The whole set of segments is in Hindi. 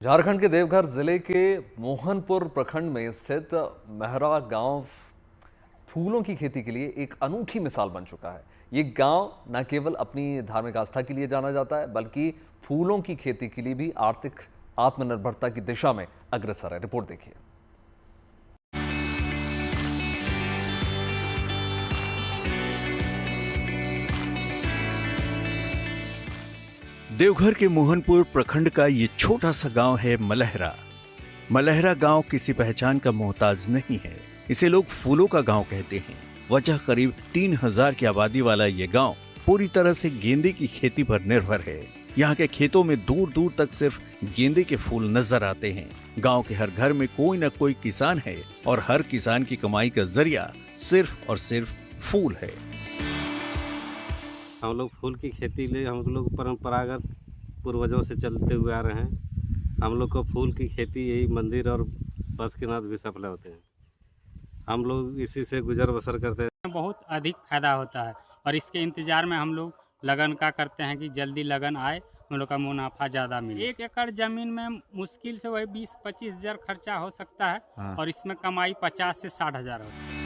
झारखंड के देवघर जिले के मोहनपुर प्रखंड में स्थित महरा गांव फूलों की खेती के लिए एक अनूठी मिसाल बन चुका है। ये गांव न केवल अपनी धार्मिक आस्था के लिए जाना जाता है, बल्कि फूलों की खेती के लिए भी आर्थिक आत्मनिर्भरता की दिशा में अग्रसर है। रिपोर्ट देखिए। देवघर के मोहनपुर प्रखंड का ये छोटा सा गांव है मलहरा। मलहरा गांव किसी पहचान का मोहताज नहीं है। इसे लोग फूलों का गांव कहते हैं। वजह करीब 3000 की आबादी वाला ये गांव पूरी तरह से गेंदे की खेती पर निर्भर है। यहाँ के खेतों में दूर दूर तक सिर्फ गेंदे के फूल नजर आते हैं। गांव के हर घर में कोई न कोई किसान है और हर किसान की कमाई का जरिया सिर्फ और सिर्फ फूल है। हम लोग फूल की खेती ले हम लोग परंपरागत पूर्वजों से चलते हुए आ रहे हैं। हम लोग को फूल की खेती यही मंदिर और बस के नाथ भी सफल होते हैं। हम लोग इसी से गुजर बसर करते हैं। बहुत अधिक फायदा होता है और इसके इंतजार में हम लोग लगन का करते हैं कि जल्दी लगन आए, हम लोग का मुनाफा ज़्यादा मिले। 1 एकड़ ज़मीन में मुश्किल से वही 20-25 हज़ार खर्चा हो सकता है और इसमें कमाई 50 से 60 हज़ार होती है।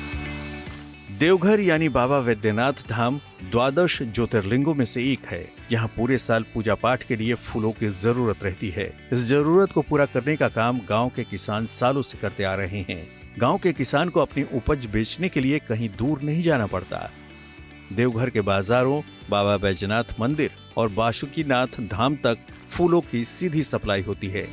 देवघर यानी बाबा वैद्यनाथ धाम द्वादश ज्योतिर्लिंगों में से एक है। यहाँ पूरे साल पूजा पाठ के लिए फूलों की जरूरत रहती है। इस जरूरत को पूरा करने का काम गांव के किसान सालों से करते आ रहे हैं। गांव के किसान को अपनी उपज बेचने के लिए कहीं दूर नहीं जाना पड़ता। देवघर के बाजारों, बाबा बैजनाथ मंदिर और बासुकीनाथ धाम तक फूलों की सीधी सप्लाई होती है।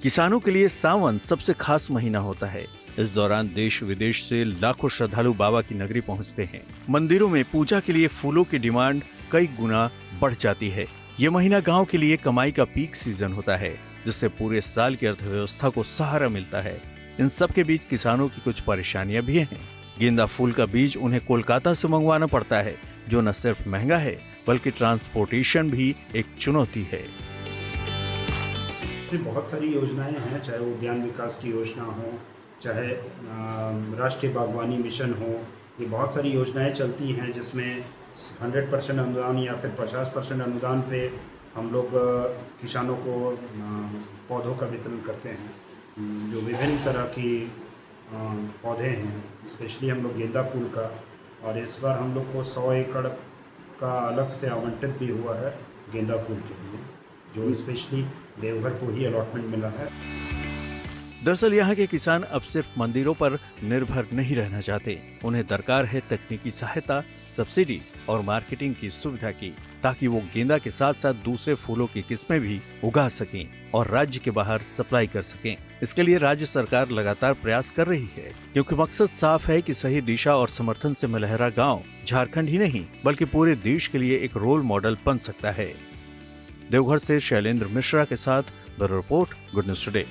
किसानों के लिए सावन सबसे खास महीना होता है। इस दौरान देश विदेश से लाखों श्रद्धालु बाबा की नगरी पहुंचते हैं। मंदिरों में पूजा के लिए फूलों की डिमांड कई गुना बढ़ जाती है। ये महीना गांव के लिए कमाई का पीक सीजन होता है, जिससे पूरे साल की अर्थव्यवस्था को सहारा मिलता है। इन सब के बीच किसानों की कुछ परेशानियां भी हैं। गेंदा फूल का बीज उन्हें कोलकाता से मंगवाना पड़ता है, जो न सिर्फ महंगा है बल्कि ट्रांसपोर्टेशन भी एक चुनौती है। बहुत सारी योजनाएं हैं, चाहे उद्यान विकास की योजना हो, चाहे राष्ट्रीय बागवानी मिशन हो। ये बहुत सारी योजनाएं चलती हैं जिसमें 100% अनुदान या फिर 50% अनुदान पे हम लोग किसानों को पौधों का वितरण करते हैं। जो विभिन्न तरह की पौधे हैं, स्पेशली हम लोग गेंदा फूल का, और इस बार हम लोग को 100 एकड़ का अलग से आवंटित भी हुआ है गेंदा फूल के लिए, जो स्पेशली देवघर को ही अलॉटमेंट मिला है। दरअसल यहाँ के किसान अब सिर्फ मंदिरों पर निर्भर नहीं रहना चाहते। उन्हें दरकार है तकनीकी सहायता, सब्सिडी और मार्केटिंग की सुविधा की, ताकि वो गेंदा के साथ साथ दूसरे फूलों की किस्में भी उगा सकें और राज्य के बाहर सप्लाई कर सकें। इसके लिए राज्य सरकार लगातार प्रयास कर रही है, क्योंकि मकसद साफ है कि सही दिशा और समर्थन से मलहरा गाँव झारखंड ही नहीं बल्कि पूरे देश के लिए एक रोल मॉडल बन सकता है। देवघर से शैलेंद्र मिश्रा के साथ bureau report, good news today.